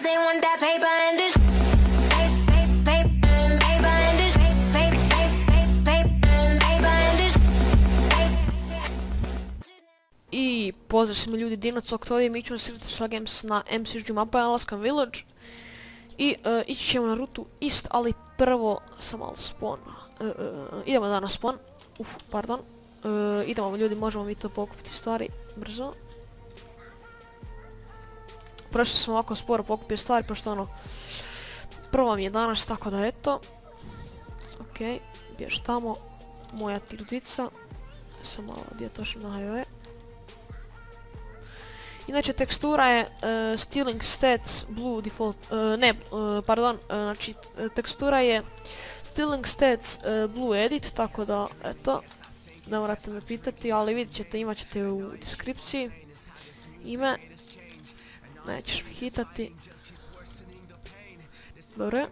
cause they want that paper and this paper and this paper and this. I pozdrav svima ljudi, Dinocok, ovdje mi ćemo sretiti Sva Games na MCSG mapa Alaskan Village. I ići ćemo na rutu East, ali prvo sam malo spawn. Idemo da na spawn. Pardon. Idemo ljudi, možemo mi to pokupiti stvari brzo. Prošli sam ovako sporo pokupio stvari, pošto ono prvo mi je danas, tako da eto. Okej, bješ tamo. Moja tirdvica. Sam malo gdje točno na highway. Inače tekstura je Stealing Stats Blue Default, znači tekstura je Stealing Stats Blue Edit, tako da eto, ne morate me pitati, ali vidjet ćete, imat ćete u deskripciji ime, nećeš me hitati, dobro.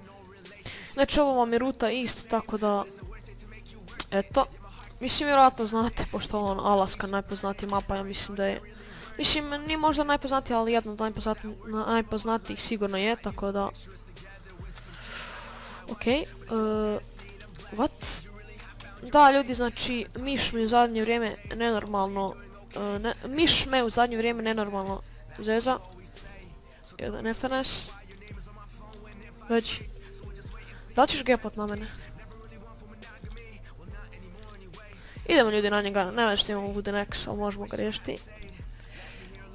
Znači ovo vam je ruta isto, tako da eto, mislim vjerojatno znate, pošto on Alaskan najpoznatija mapa, ja mislim da je. Mislim, nije možda najpoznatiji, ali jedna od najpoznatijih sigurno je, tako da. Okej, what? Da ljudi, znači, miš me u zadnje vrijeme nenormalno, miš me u zadnje vrijeme nenormalno zeza. Jedan FNS. Već. Da li ćeš gepat na mene? Idemo ljudi na njega, ne već što imamo Wooden X, ali možemo ga riješiti.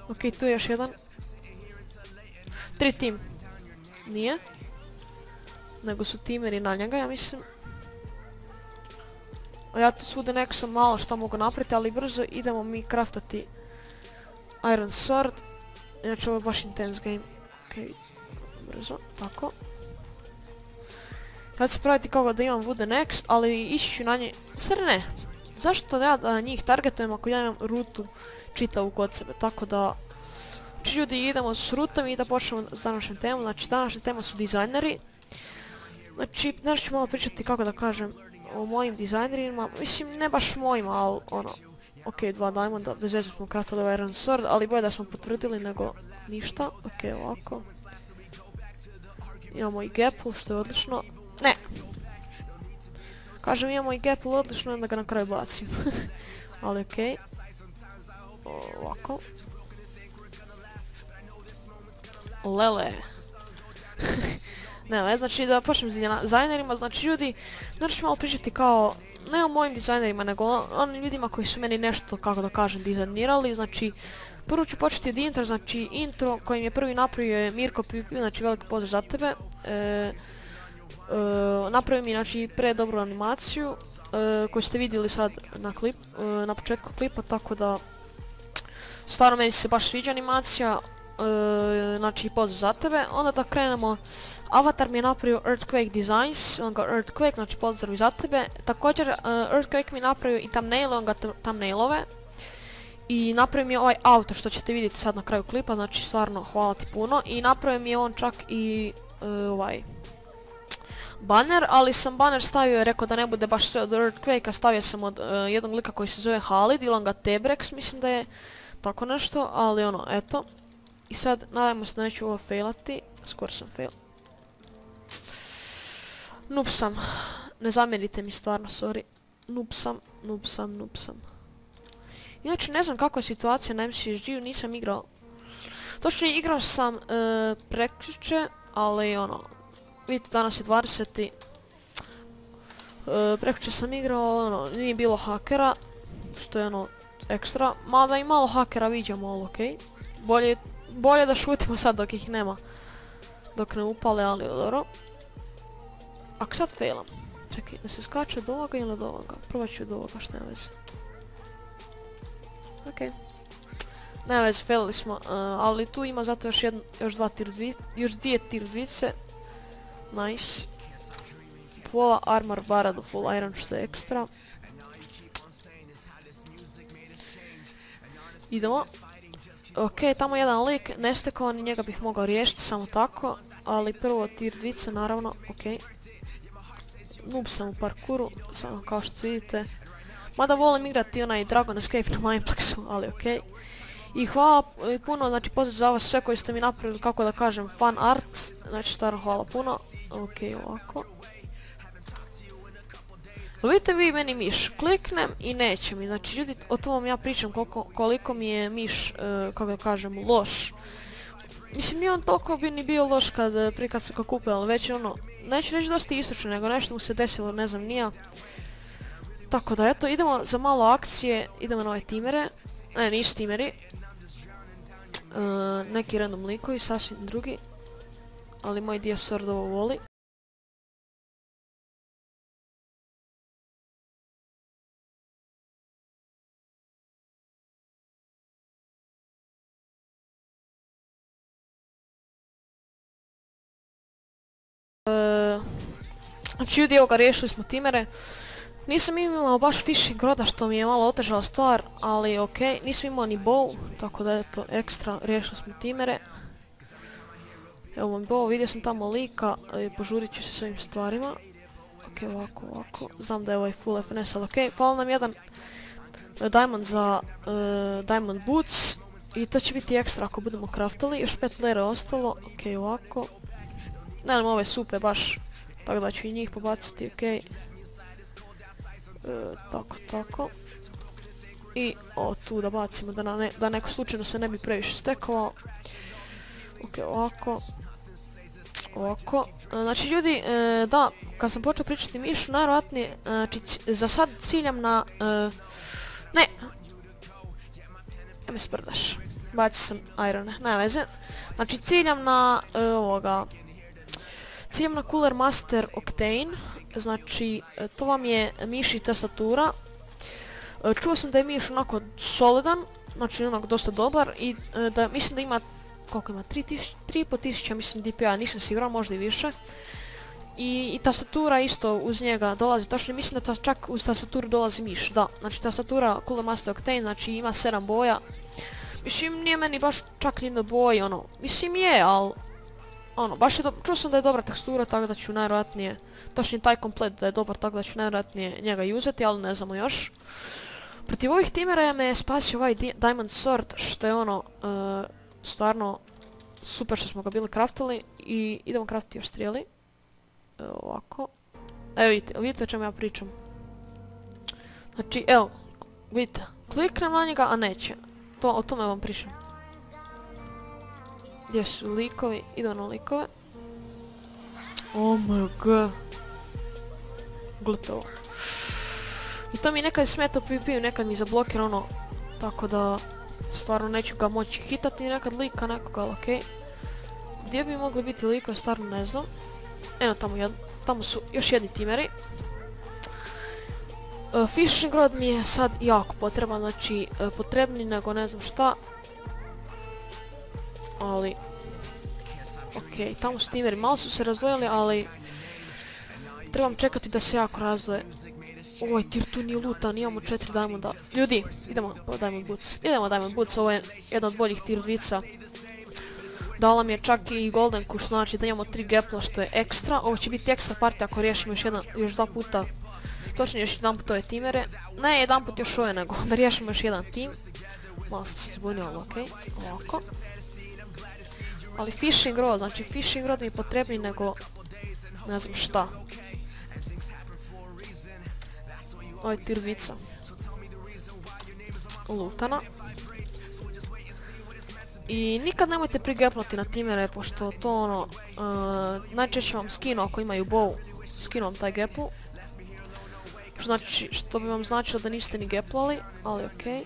Okej, tu je još jedan. 3 tim. Nije. Nego su timeri na njega, ja mislim. A ja tu s Wooden X-om malo šta mogu napraviti, ali brzo idemo mi craftati Iron Sword. Inače ovo je baš intense game. Okej, brzo, tako. Sad se praviti kao da imam Wooden X, ali ići ću na nje. U stvari ne. Zašto ja da njih targetujem ako ja imam rutu čitavu kod sebe, tako da. Znači ljudi, idemo s rutom i da počnemo s današnjom temom. Znači današnja tema su dizajneri. Znači danas ću malo pričati, kako da kažem, o mojim dizajnerima. Mislim ne baš mojima, ali ono. Okej, 2 diamonda, bez veze smo kratali Iron Sword, ali bolje da smo potvrdili nego ništa. Okej, ovako. Imamo i Gapple, što je odlično. Ne! Kažem imamo i Gapple odlično, onda ga na kraju bacim. Ali okej. Ovako. Lele. Ne, znači da počnem s dizajnerima, znači ljudi, znači ću malo pričati kao, ne o mojim dizajnerima, nego o onim ljudima koji su meni nešto, kako da kažem, dizajnirali. Znači, prvo ću početi od intro, znači intro kojim je prvi napravio je Mirko Pipi, znači veliki pozdrav za tebe. Napravio mi znači predobru animaciju koju ste vidjeli sad na početku klipa, tako da stvarno meni se baš sviđa animacija. Znači pozdrav za tebe. Onda da krenemo, avatar mi je napravio Earthquake Designs, on ga Earthquake, znači pozdrav i za tebe. Također Earthquake mi je napravio i thumbnail, on ga thumbnailove. I napravio mi je ovaj auto što ćete vidjeti sad na kraju klipa, znači stvarno hvala ti puno. I napravio mi je on čak i ovaj banner, ali sam banner stavio i rekao da ne bude baš sve od Earthquake-a, stavio sam od jednog lika koji se zove Halid, ili on ga Tebrex, mislim da je tako nešto, ali ono, eto. I sad, nadajmo se da neću ovo failati, skoro sam fail. Noob sam, ne zamjerite mi stvarno, sorry. Noob sam. Inače, ne znam kakva je situacija na MCSG-u, nisam igrao. Točnije, igrao sam prekjuče, ali ono, vidite, danas je 20. Prekjuče sam igrao, ono, nije bilo hakera, što je ono, ekstra. Mada i malo hakera viđamo, ali okej. Bolje da šutimo sad dok ih nema. Dok ne upale, ali dobro. Ako sad failam. Čekaj, da se skače od ovoga ili od ovoga? Probat ću od ovoga, što nema veze. Okej. Nema veze, failali smo, ali tu ima zato još dvije tier dvice. Nice. Pola armor bara do full iron, što je ekstra. Idemo. Okej, tamo jedan lik, nestekovan i njega bih mogao riješiti samo tako. Ali prvo tier dvice naravno, okej. Noob sam u parkuru, samo kao što vidite. Mada volim igrati onaj Dragon Escape na Mineplexu, ali okej. I hvala puno, znači pozdrav za vas sve koji ste mi napravili, kako da kažem, fan art. Znači stvarno hvala puno. Ok, ovako. Vidite vi meni miš, kliknem i neće mi, znači ljudi, o tom vam ja pričam koliko mi je miš, kako da kažem, loš. Mislim, nije on toliko bi ni bio loš prije kad sam ga kupio, ali već ono, neću reći dosta istočno, nego nešto mu se desilo, ne znam, nija. Tako da, eto, idemo za malo akcije, idemo na ove timere. Ne, nisu timeri. Neki random likovi, sasvim drugi. Ali moj dio Sword ovo voli. Znači ljudi, evo ga, riješili smo timere. Nisam imao baš fishing roda što mi je malo otežala stvar, ali okej, nisam imao ni bow, tako da je to ekstra, riješili smo timere. Evo mi bow, vidio sam tamo lika, požurit ću se s ovim stvarima. Okej, ovako, znam da je ovaj full FNS, ali okej, fala nam jedan diamond za diamond boots i to će biti ekstra ako budemo craftali, još 5 lere ostalo, okej, ovako. Ne znam, ove supe baš, tako da ću i njih pobaciti, okej. Tako. I tu da bacimo da neko slučajno se ne bi previše stekao. Ok, ovako. Znači ljudi, da, kad sam počeo pričati mišu, najvjerojatnije, znači za sad ciljam na, ne me sprdaš, bacio sam irone, nema veze. Znači ciljam na ciljam na Cooler Master Octane, znači to vam je miš i tastatura. Čuo sam da je miš onako solidan, znači onako dosta dobar i da mislim da ima, koliko ima, 3500 mislim DPI, nisam siguran, možda i više. I tastatura isto uz njega dolazi, točno mislim da čak uz tastaturu dolazi miš, da. Znači tastatura Cooler Master Octane, znači ima 7 boja. Mislim nije meni baš čak ni na boji, ono, mislim je, ali ono, baš je čuo sam da je dobra tekstura, tako da ću najvjerojatnije, točnije taj komplet da je dobar, tako da ću najvjerojatnije njega uzeti, ali ne znamo još. Protiv ovih timera me je spasio ovaj Diamond Sword, što je ono, stvarno super što smo ga bili craftali i idemo craftati još strijeli. Ovako. Evo vidite o čemu ja pričam. Znači, evo, vidite, kliknem na njega, a neće. O tome vam pričam. Gdje su likovi? Idemo na likove. Oh my god. Gotovo. I to mi nekad smeta u PvP-u, nekad mi zablokira ono. Tako da stvarno neću ga moći hitati nekad lika nekoga, ali okej. Gdje bi mogli biti likovi, stvarno ne znam. Eno tamo su još jedni timeri. Fishing rod mi je sad jako potreban, znači potrebni nego ne znam šta. Ali, okej, tamo su timeri, malo su se razdvojili, ali trebam čekati da se jako razdvoje. Ovaj tir tu nije lutan, imamo 4 diamonda. Ljudi, idemo po diamond boots. Idemo diamond boots, ovo je jedan od boljih tier 2-ca. Dala mi je čak i golden kuš, znači da imamo 3 gapla što je ekstra. Ovo će biti ekstra partija ako riješimo još 2 puta. Točnije još jedan put ove timere. Ne jedan put još ove, nego da riješimo još jedan tim. Malo sam se zbunio, ali okej, ovako. Ali fishing rod, znači fishing rod mi je potrebni nego ne znam šta. Ovo je tier 2-ca. Lutana. I nikad nemojte prigapnuti na timere, pošto to ono, najčešće vam skinu ako imaju bow, skinu vam taj gapl. Što bi vam značilo da niste ni gaplali, ali okej.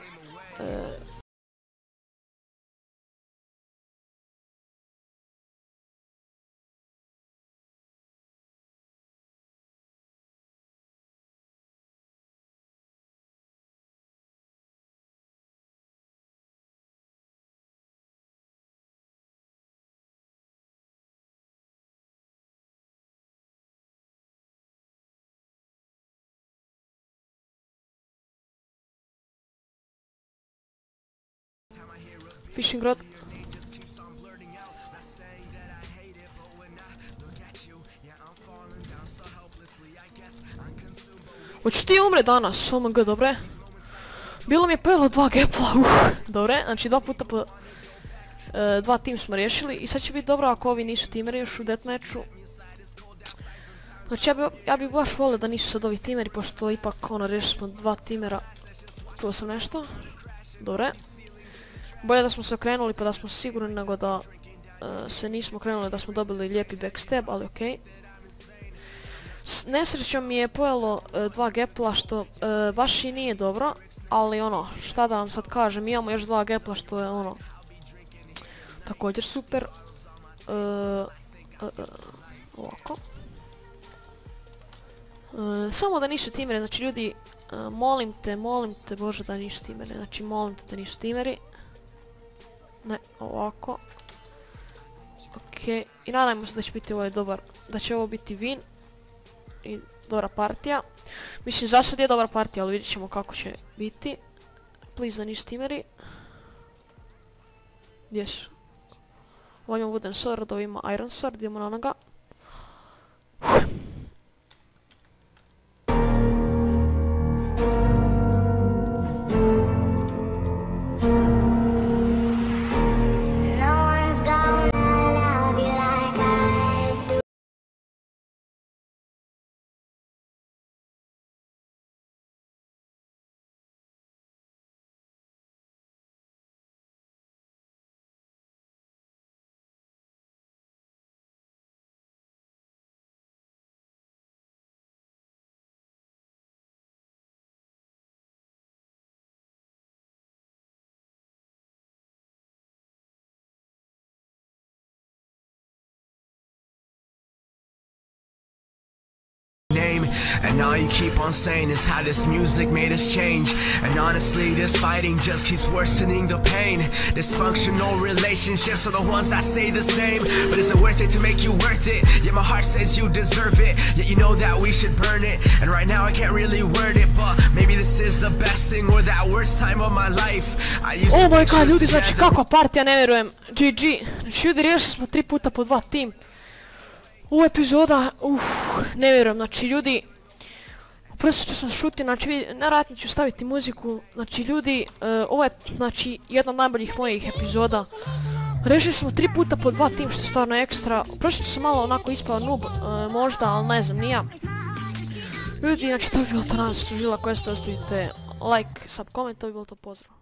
Fishing rod. Hoćeš ti umre danas? Oh my god, dobre. Bilo mi je pojelo 2 gepla, dobre, znači 2 puta po... 2 tim smo riješili i sad će biti dobro ako ovi nisu timeri još u deathmatchu. Znači ja bi baš volio da nisu sad ovi timeri, pošto ipak ono riješili smo 2 timera. Čuo sam nešto. Dobre. Bolje da smo se okrenuli pa da smo sigurni nego da se nismo okrenuli da smo dobili lijepi backstab, ali okej. S nesrećom mi je pojelo 2 gepla što baš i nije dobro, ali ono, šta da vam sad kažem, imamo još 2 gepla što je ono također super. Ovako. Samo da nisu timeri, znači ljudi, molim te Bože da nisu timeri, znači molim te da nisu timeri. Ne, ovako. Okej, i nadajmo se da će biti ovaj dobar, da će ovo biti win. I dobra partija. Mislim, za sad je dobra partija, ali vidjet ćemo kako će biti. Please da nisu timeri. Gdje su? Ovo ima wooden sword, ovo ima iron sword, idemo na onoga. And all you keep on saying is how this music made us change. And honestly, this fighting just keeps worsening the pain. Dysfunctional relationships are the ones that stay the same. But is it worth it to make you worth it? Yeah, my heart says you deserve it. Yet you know that we should burn it. And right now I can't really word it, but maybe this is the best thing or that worst time of my life. Oh my god, ljudi, znači kakva partija, ne vjerujem. GG. Znači ljudi, riješili smo 3 puta po 2 tim. Ovo epizoda, ne vjerujem, znači ljudi, oprosti ću sam šuti, znači vjerojatno ću staviti muziku, znači ljudi, ovo je, znači, jedna od najboljih mojih epizoda. Riješili smo 3 puta po 2 tim, što je stvarno ekstra, oprosti ću sam malo onako ispao noob, možda, ali ne znam, nija. Ljudi, znači to bi bilo to nas, što žila, koje ste ostavite like, sub, comment, to bi bilo to, pozdrav.